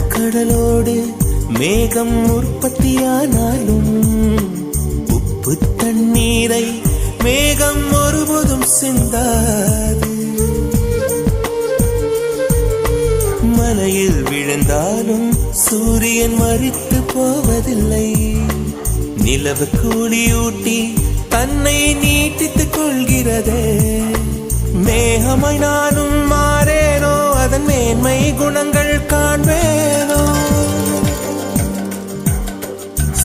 கடலோடு மேகம் உற்பத்தியானாலும் உப்பு தண்ணீரை மேகம் ஒருபோதும் சிந்தாது. மலையில் விழுந்தாலும் சூரியன் மரித்து போவதில்லை. நிலவு கூலியூட்டி தன்னை நீட்டித்துக் கொள்கிறதே. மேகமாய் நானும் மாறேனோ, அதன் மேன்மை குணங்கள் காண்பேனோ.